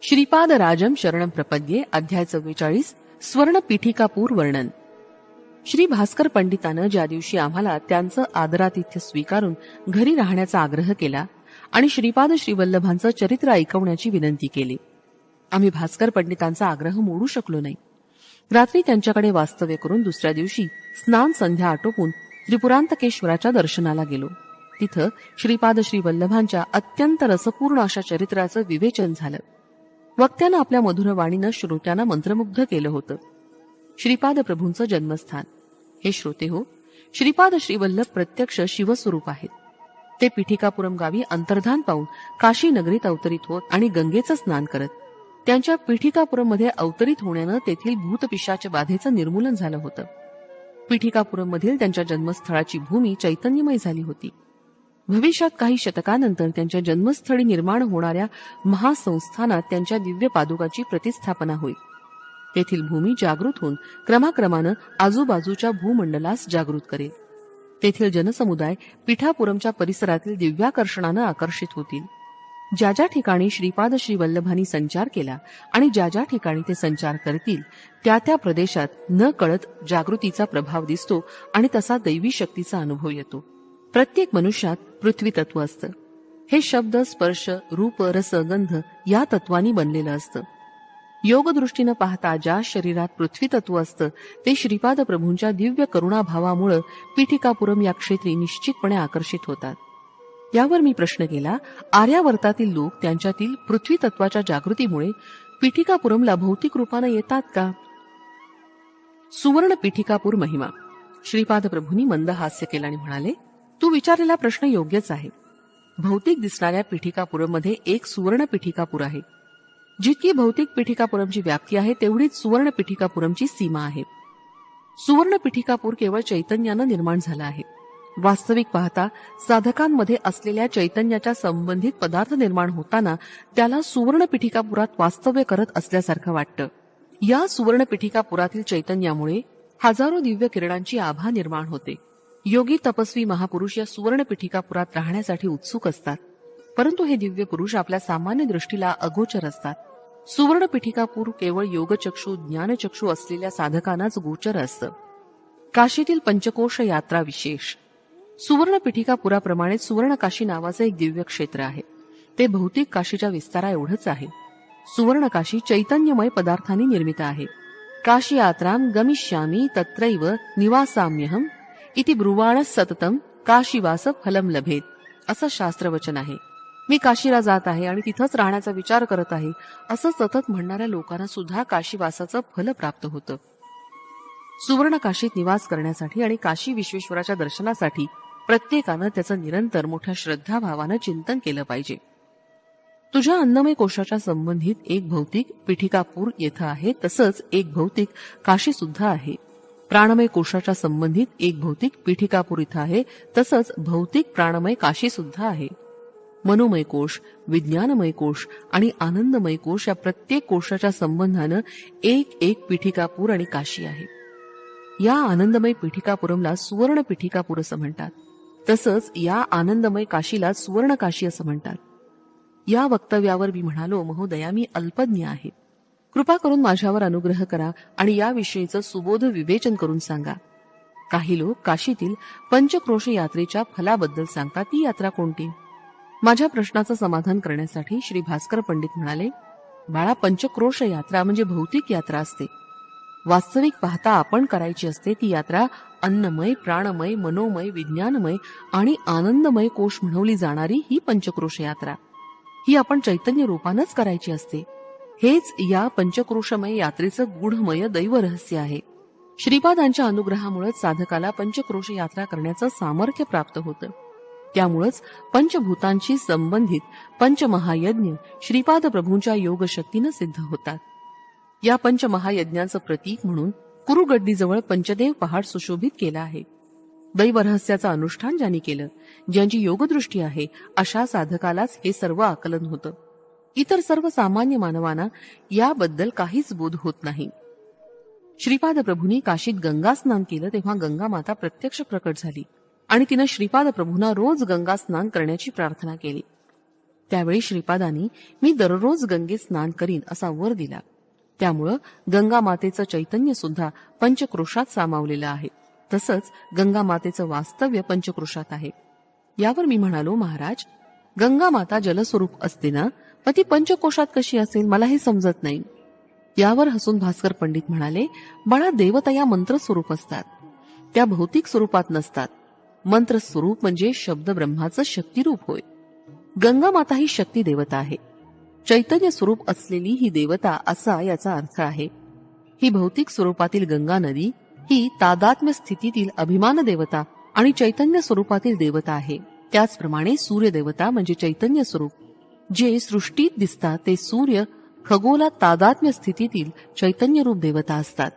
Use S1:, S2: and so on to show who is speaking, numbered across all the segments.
S1: श्रीपाद राजम शरणम प्रपद्ये अध्याय 44 स्वर्ण पीठिकापूर वर्णन. श्री भास्कर पंडितानं ज्या दिवशी आम्हाला त्यांचं आदरातिथ्य स्वीकारून घरी राहण्याचा आग्रह केला आणि श्रीपाद श्रीवल्लभांचं चरित्र ऐकवण्याची विनंती केली, आम्ही भास्कर पंडितांचा आग्रह मोडू शकलो नाही. रात्री त्यांच्याकडे वास्तव्य करून दुसऱ्या दिवशी स्नान संध्या आटोपून त्रिपुरांतकेश्वराच्या दर्शनाला गेलो. तिथं श्रीपाद श्रीवल्लभांच्या अत्यंत रसपूर्ण अशा चरित्राचं विवेचन झालं. वक्त्यानं आपल्या मधुर वाणीनं श्रोत्यांना मंत्रमुग्ध केलं होतं. श्रीपाद प्रभूंचं जन्मस्थान. हे श्रोते हो, श्रीपाद श्रीवल्लभ प्रत्यक्ष शिवस्वरूप आहेत. ते पीठिकापुरम गावी अंतर्धान पाहून काशी नगरीत अवतरित होत आणि गंगेचं स्नान करत. त्यांच्या पीठिकापुरम मध्ये अवतरित होण्यानं तेथील भूतपिशाच बाधेचं निर्मूलन झालं होतं. पीठिकापुरम मधील त्यांच्या जन्मस्थळाची भूमी चैतन्यमय झाली होती. भविष्यात काही शतकानंतर त्यांच्या जन्मस्थळी निर्माण होणाऱ्या महासंस्थानात त्यांच्या दिव्य पादुकाची प्रतिस्थापना होईल. तेथील भूमी जागृत होऊन क्रमाक्रमानं आजूबाजूच्या भूमंडलास जागृत करेल. तेथील जनसमुदाय पीठापुरमच्या परिसरातील दिव्याकर्षणानं आकर्षित होतील. ज्या ज्या ठिकाणी श्रीपाद श्रीवल्लभांनी संचार केला आणि ज्या ज्या ठिकाणी ते संचार करतील त्या त्या प्रदेशात न कळत जागृतीचा प्रभाव दिसतो आणि तसा दैवी शक्तीचा अनुभव येतो. प्रत्येक मनुष्यात पृथ्वी तत्व असतं. हे शब्द, स्पर्श, रूप, रस, गंध या तत्वांनी बनलेलं असतं. योगदृष्टीनं पाहता ज्या शरीरात पृथ्वी तत्व असतं ते श्रीपाद प्रभूंच्या दिव्य करुणाभावामुळे पीठिकापुरम या क्षेत्री निश्चितपणे आकर्षित होतात. यावर मी प्रश्न केला, आर्यावर्तातील लोक त्यांच्यातील पृथ्वी तत्वाच्या जागृतीमुळे पीठिकापुरमला भौतिक रूपानं येतात का? सुवर्ण पीठिकापूर महिमा. श्रीपाद प्रभूंनी मंद हास्य केलं आणि म्हणाले, तू विचारलेला प्रश्न योग्यच आहे. भौतिक दिसणाऱ्या पीठिकापुरममध्ये एक सुवर्ण पीठिकापूर आहे. जितकी भौतिक पीठिकापुरमची व्याप्ती आहे तेवढीच सुवर्ण पीठिकापुरमची सीमा आहे. सुवर्ण पीठिकापूर केवळ चैतन्यानं निर्माण झालं आहे. वास्तविक पाहता साधकांमध्ये असलेल्या चैतन्याच्या संबंधित पदार्थ निर्माण होताना त्याला सुवर्ण पीठिकापुरात वास्तव्य करत असल्यासारखं वाटतं. या सुवर्ण पीठिकापुरातील चैतन्यामुळे हजारो दिव्य किरणांची आभा निर्माण होते. योगी तपस्वी महापुरुष या सुवर्ण पीठिकापुरात राहण्यासाठी उत्सुक असतात, परंतु हे दिव्य पुरुष आपल्या सामान्य दृष्टीला अगोचर असतात. सुवर्ण पीठिकापूर केवळ योगचक्षु, ज्ञानचक्षु असलेल्या साधकांनाच गोचर असतं. काशीतील पंचकोश यात्रा विशेष. सुवर्ण पीठिकापुराप्रमाणे सुवर्ण काशी नावाचं एक दिव्य क्षेत्र आहे. ते भौतिक काशीच्या विस्तारा एवढंच आहे. सुवर्ण काशी चैतन्यमय पदार्थांनी निर्मित आहे. काशी यात्राम गमिष्यामी तत्रैव निवासाम्यहम इति ब्रुवाण सततम काशीवास फलम लभेत, असं शास्त्रवचन आहे. मी काशीला जात आहे आणि तिथंच राहण्याचा विचार करत आहे असं सतत म्हणणाऱ्या लोकांना सुद्धा काशीवासाचं फल प्राप्त होतं. सुवर्ण काशीत निवास करण्यासाठी आणि काशी विश्वेश्वराच्या दर्शनासाठी प्रत्येकानं त्याचं निरंतर मोठ्या श्रद्धाभावानं चिंतन केलं पाहिजे. तुझ्या अन्नमय कोशाच्या संबंधित एक भौतिक पीठिकापूर येथे आहे, तसंच एक भौतिक काशी सुद्धा आहे. प्राणमय कोशाच्या संबंधित एक भौतिक पीठिकापूर इथं आहे, तसंच भौतिक प्राणमय काशी सुद्धा आहे. मनोमय कोश, विज्ञानमय कोश आणि आनंदमय कोश या प्रत्येक कोशाच्या संबंधानं एक एक पीठिकापूर आणि काशी आहे. या आनंदमय पीठिकापुरमला सुवर्ण पीठिकापूर असं म्हणतात. तसंच या आनंदमय काशीला सुवर्ण काशी असं म्हणतात. या वक्तव्यावर मी म्हणालो, महोदया, मी अल्पज्ञ आहे. कृपा करून माझ्यावर अनुग्रह करा आणि याविषयीचं सुबोध विवेचन करून सांगा. काही लोक काशीतील पंचक्रोश यात्रेच्या फलाबद्दल सांगतात. ती यात्रा कोणती? माझ्या प्रश्नाचं समाधान करण्यासाठी श्री भास्कर पंडित म्हणाले, बाळा, पंचक्रोश यात्रा म्हणजे भौतिक यात्रा असते. वास्तविक पाहता आपण करायची असते ती यात्रा अन्नमय, प्राणमय, मनोमय, विज्ञानमय आणि आनंदमय कोश म्हणवली जाणारी ही पंचक्रोश यात्रा ही आपण चैतन्य रूपानंच करायची असते. हेच या पंचक्रोशमय यात्रेचं गूढमय दैव रहस्य आहे. श्रीपादांच्या अनुग्रहामुळेच साधकाला पंचक्रोश यात्रा करण्याचं सामर्थ्य प्राप्त होतं. त्यामुळेच पंचभूतांशी संबंधित पंचमहायज्ञ श्रीपाद प्रभूंच्या योगशक्तीनं सिद्ध होतात. या पंचमहायज्ञांचं प्रतीक म्हणून कुरुगड्डीजवळ पंचदेव पहाड सुशोभित केला आहे. दैव रहस्याचं अनुष्ठान ज्यांनी केलं, ज्यांची योगदृष्टी आहे, अशा साधकालाच हे सर्व आकलन होतं. इतर सर्व सामान्य मानवांना याबद्दल काहीच बोध होत नाही. श्रीपाद प्रभूंनी काशीत गंगा स्नान केलं तेव्हा गंगा माता प्रत्यक्ष प्रकट झाली आणि तिनं श्रीपाद प्रभूंना रोज गंगा स्नान करण्याची प्रार्थना केली. त्यावेळी श्रीपादांनी मी दररोज गंगेत स्नान करीन असा वर दिला. त्यामुळं गंगा मातेचं चैतन्य सुद्धा पंचक्रोशात सामावलेलं आहे. तसंच गंगा मातेचं वास्तव्य पंचक्रोशात आहे. यावर मी म्हणालो, महाराज, गंगा माता जलस्वरूप असते ना, मग ती पंचकोशात कशी असेल, मला हे समजत नाही. यावर हसून भास्कर पंडित म्हणाले, बाळा, देवता या मंत्र स्वरूप असतात, त्या भौतिक स्वरूपात नसतात. मंत्र स्वरूप म्हणजे शब्द ब्रह्माचं शक्तिरूप होय. गंगा माता ही शक्ती देवता आहे, चैतन्य स्वरूप असलेली ही देवता असा याचा अर्थ आहे. ही भौतिक स्वरूपातील गंगा नदी ही तादात्म्य स्थितीतील अभिमान देवता आणि चैतन्य स्वरूपातील देवता आहे. त्याचप्रमाणे सूर्य देवता म्हणजे चैतन्य स्वरूप, जे सृष्टीत दिसतात ते सूर्य खगोलात तादात्म्य स्थितीतील चैतन्य रूप देवता असतात.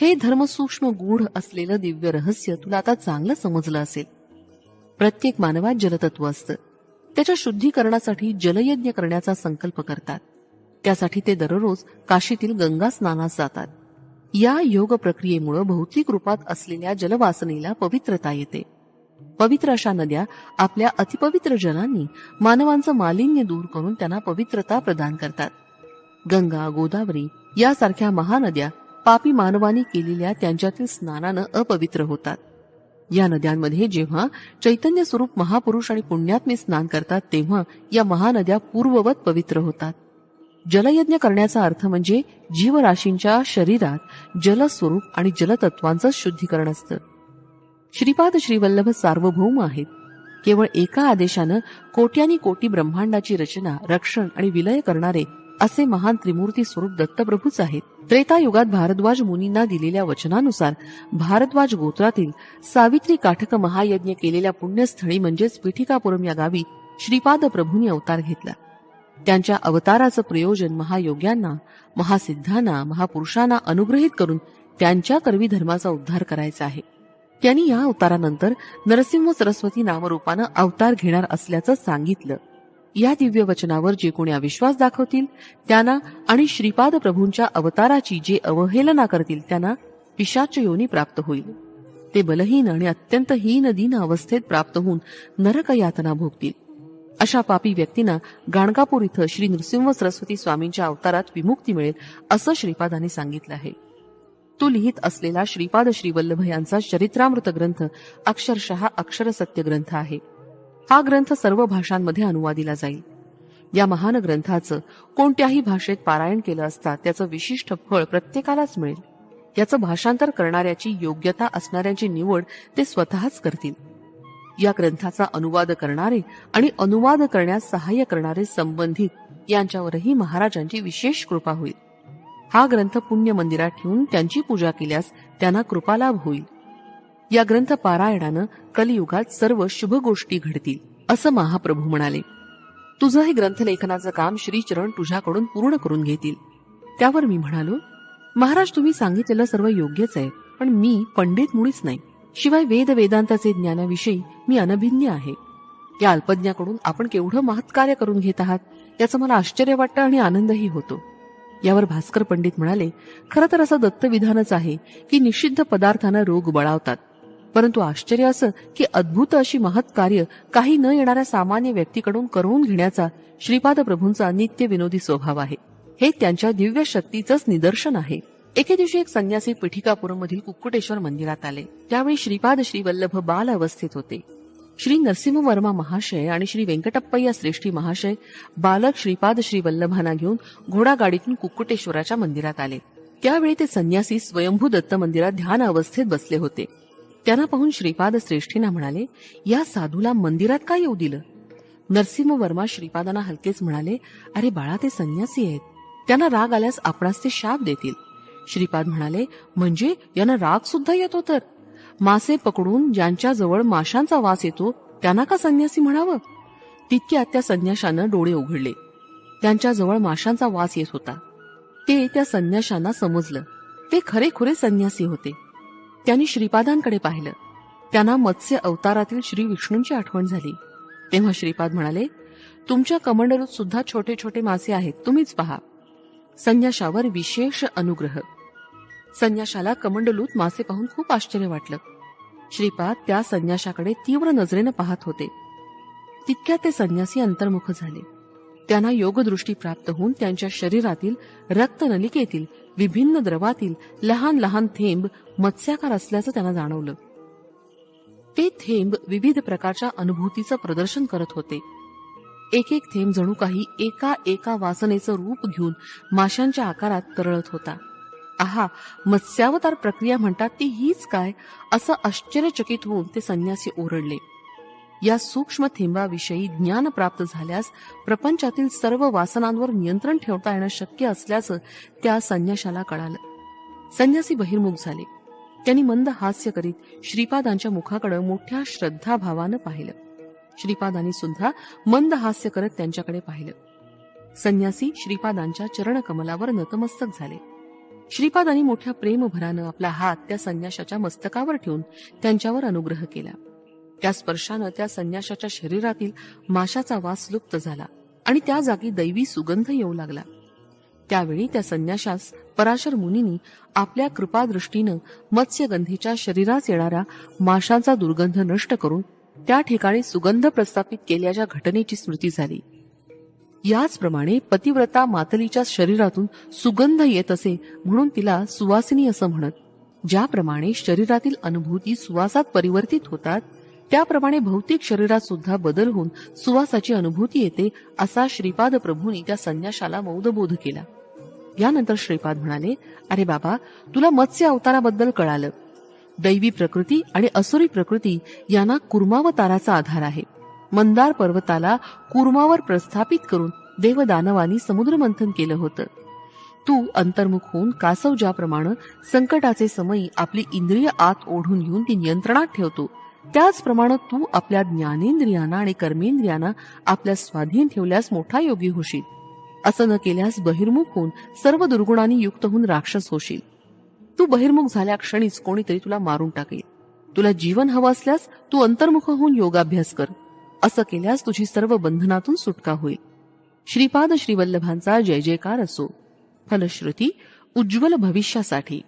S1: हे धर्मसूक्ष्म गूढ असलेलं दिव्य रहस्य तुला आता चांगलं समजलं असेल. प्रत्येक मानवात जलतत्व असतं. त्याच्या शुद्धीकरणासाठी जलयज्ञ करण्याचा संकल्प करतात. त्यासाठी ते दररोज काशीतील गंगा स्नानास जातात. या योग प्रक्रियेमुळे भौतिक रूपात असलेल्या जलवासनेला पवित्रता येते. पवित्र अशा नद्या आपल्या अतिपवित्र जलांनी मानवांचं मालिन्य दूर करून त्यांना पवित्रता प्रदान करतात. गंगा, गोदावरी यासारख्या महानद्या पापी मानवांनी केलेल्या त्यांच्यातील स्नानानं अपवित्र होतात. या नद्यांमध्ये जेव्हा चैतन्य स्वरूप महापुरुष आणि पुण्यात्मे स्नान करतात तेव्हा या महानद्या पूर्ववत पवित्र होतात. जलयज्ञ करण्याचा अर्थ म्हणजे जीवराशींच्या शरीरात जलस्वरूप आणि जलतत्वांचं शुद्धीकरण असतं. श्रीपाद श्रीवल्लभ सार्वभौम आहेत. केवळ एका आदेशानं कोट्यानी कोटी ब्रह्मांडाची रचना, रक्षण आणि विलय करणारे असे महान त्रिमूर्ती स्वरूप दत्तप्रभूच आहेत. त्रेतायुगात भारद्वाज मुनींना दिलेल्या वचनानुसार भारद्वाज गोत्रातील सावित्री काठक महायज्ञ केलेल्या पुण्यस्थळी म्हणजेच पिठिकापुरम या गावी श्रीपाद प्रभूंनी अवतार घेतला. त्यांच्या अवताराचं प्रयोजन महायोग्यांना, महासिद्धांना, महापुरुषांना अनुग्रहित करून त्यांच्या करवी धर्माचा उद्धार करायचा आहे. त्यांनी या अवतारानंतर नरसिंह सरस्वती नामरूपानं अवतार घेणार असल्याचं सांगितलं. या दिव्य वचनावर जे कोणी अविश्वास दाखवतील त्यांना आणि श्रीपाद प्रभूंच्या अवताराची जे अवहेलना करतील त्यांना पिशाच योनी प्राप्त होईल. ते बलहीन आणि अत्यंत हीन दीन अवस्थेत प्राप्त होऊन नरक यातना भोगतील. अशा पापी व्यक्तींना गाणगापूर इथं श्री नृसिंह सरस्वती स्वामींच्या अवतारात विमुक्ती मिळेल असं श्रीपादांनी सांगितलं आहे. तू लिहित असलेला श्रीपाद श्रीवल्लभ यांचा चरित्रामृत ग्रंथ अक्षरशः अक्षरसत्य ग्रंथ आहे. हा ग्रंथ सर्व भाषांमध्ये अनुवादिला जाईल. या महान ग्रंथाचं कोणत्याही भाषेत पारायण केलं असता त्याचं विशिष्ट फळ प्रत्येकालाच मिळेल. याचं भाषांतर करणाऱ्याची योग्यता असणाऱ्यांची निवड ते स्वतःच करतील. या ग्रंथाचा अनुवाद करणारे आणि अनुवाद करण्यास सहाय्य करणारे संबंधित यांच्यावरही महाराजांची विशेष कृपा होईल. हा ग्रंथ पुण्य मंदिरात ठेवून त्यांची पूजा केल्यास त्यांना कृपालाभ होईल. या ग्रंथ पारायणानं कलियुगात सर्व शुभ गोष्टी घडतील असं महाप्रभू म्हणाले. तुझं हे ग्रंथलेखनाचं काम श्रीचरण तुझ्याकडून पूर्ण करून घेतील. त्यावर मी म्हणालो, महाराज, तुम्ही सांगितलेलं सर्व योग्यच आहे, पण मी पंडित मुळीच नाही. शिवाय वेद वेदांताचे ज्ञानाविषयी मी अनभिज्ञ आहे. या अल्पज्ञाकडून आपण केवढं महत्कार्य करून घेत आहात याचं मला आश्चर्य वाटतं आणि आनंदही होतो. यावर भास्कर पंडित म्हणाले, खरं तर असं दत्तविधानच आहे की निषिद्ध पदार्थांना रोग बळावतात. परंतु आश्चर्य असं की अद्भुत अशी महत् कार्य काही न येणाऱ्या सामान्य व्यक्तीकडून करून घेण्याचा श्रीपाद प्रभूंचा नित्य विनोदी स्वभाव आहे. हे त्यांच्या दिव्य शक्तीचंच निदर्शन आहे. एके दिवशी एक संन्यासी पिठिकापुरम मधील कुक्कुटेश्वर मंदिरात आले. त्यावेळी श्रीपाद श्रीवल्लभ बाल अवस्थेत होते. श्री नरसिंह वर्मा महाशय आणि श्री व्यंकटप्पय्या श्रेष्ठी महाशय बालक श्रीपाद श्रीवल्लभांना घेऊन घोडागाडीतून कुक्कुटेश्वराच्या मंदिरात आले. त्यावेळी ते संन्यासी स्वयंभू दत्त मंदिरात ध्यान अवस्थेत बसले होते. त्यांना पाहून श्रीपाद श्रेष्ठींना म्हणाले, या साधूला मंदिरात का येऊ दिलं? नरसिंह वर्मा श्रीपादांना हलकेच म्हणाले, अरे बाळा, ते संन्यासी आहेत, त्यांना राग आल्यास आपणास ते शाप देतील. श्रीपाद म्हणाले, म्हणजे यांना राग सुद्धा येतो? तर मासे पकडून ज्यांच्याजवळ माशांचा वास येतो त्यांना का संन्यासी म्हणावं? तितक्यात त्या संन्याशानं डोळे उघडले. त्यांच्याजवळ माशांचा वास येत होता. ते त्या संन्याशांना समजलं. ते खरेखुरे संन्यासी होते. त्यांनी श्रीपादांकडे पाहिलं. त्यांना मत्स्य अवतारातील श्री विष्णूंची आठवण झाली. तेव्हा श्रीपाद म्हणाले, तुमच्या कमंडलूत सुद्धा छोटे छोटे मासे आहेत, तुम्हीच पहा. संन्याशावर विशेष अनुग्रह. संन्याशाला कमंडलूत मासे पाहून खूप आश्चर्य वाटलं. श्रीपाद त्या संन्याशाकडे तीव्र नजरेनं पाहत होते. तितक्यात ते संन्यासी अंतर्मुख झाले. त्यांना योगदृष्टी प्राप्त होऊन त्यांच्या शरीरातील रक्तनलिकेतील विभिन्न द्रवातील लहान लहान थेंब मत्स्याकार असल्याचं त्यांना जाणवलं. ते थेंब विविध प्रकारच्या अनुभूतीचं प्रदर्शन करत होते. एक एक थेंब जणू काही एका एका वासनेचं रूप घेऊन माशांच्या आकारात तरळत होता. आहा, मत्स्यावतार प्रक्रिया म्हणतात ती हीच काय, असं आश्चर्यचकित होऊन ते संन्यासी ओरडले. या सूक्ष्म थेंबाविषयी ज्ञान प्राप्त झाल्यास प्रपंचातील सर्व वासनांवर नियंत्रण ठेवता येणं शक्य असल्याचं त्या संन्याशाला कळालं. संन्यासी बहिर्मुख झाले. त्यांनी मंद हास्य करीत श्रीपादांच्या मुखाकडे मोठ्या श्रद्धाभावानं पाहिलं. श्रीपादांनी सुद्धा मंद हास्य करत त्यांच्याकडे पाहिलं. संन्यासी श्रीपादांच्या चरणकमलावर नतमस्तक झाले. श्रीपादांनी मोठ्या प्रेमभरानं आपला हात त्या संन्याशाच्या मस्तकावर ठेवून त्यांच्यावर अनुग्रह केला. त्या स्पर्शानं त्या संन्याशाच्या शरीरातील माशाचा वास लुप्त झाला आणि त्या जागी दैवी सुगंध येऊ लागला. त्यावेळी त्या संन्याशास पराशर मुनींनी आपल्या कृपादृष्टीनं मत्स्यगंधीच्या शरीरास येणारा माशांचा दुर्गंध नष्ट करून त्या ठिकाणी सुगंध प्रस्थापित केल्याच्या घटनेची स्मृती झाली. याचप्रमाणे पतिव्रता मातलीच्या शरीरातून सुगंध येत असे म्हणून तिला सुवासिनी असं म्हणत. ज्याप्रमाणे शरीरातील अनुभूती सुवासात परिवर्तित होतात त्याप्रमाणे भौतिक शरीरात सुद्धा बदल होऊन सुवासाची अनुभूती येते, असा श्रीपाद प्रभूंनी त्या संन्याशाला मौदबोध केला. यानंतर श्रीपाद म्हणाले, अरे बाबा, तुला मत्स्य अवताराबद्दल कळालं. दैवी प्रकृती आणि असुरी प्रकृती यांना कुर्मावताराचा आधार आहे. मंदार पर्वताला कुर्मावर प्रस्थापित करून देवदानवांनी समुद्रमंथन केलं होतं. तू अंतर्मुख होऊन कासव ज्याप्रमाणे संकटाचे समयी आपली इंद्रिय आत ओढून घेऊन ती नियंत्रणात ठेवतो, त्याचप्रमाणे तू आपल्या ज्ञानेंद्रियांना आणि कर्मेंद्रियांना आपल्या स्वाधीन ठेवल्यास मोठा योगी होशील. असं न केल्यास बहिर्मुख होऊन सर्व दुर्गुणांनी युक्त होऊन राक्षस होशील. तू बहिर्मुख झाल्या क्षणीच कोणीतरी तुला मारून टाकेल. तुला जीवन हवं असल्यास तू अंतर्मुख होऊन योगाभ्यास कर. असं केल्यास तुझी सर्व बंधनातून सुटका होईल. श्रीपाद श्रीवल्लभांचा जय जयकार असो. फलश्रुती उज्ज्वल भविष्यासाठी.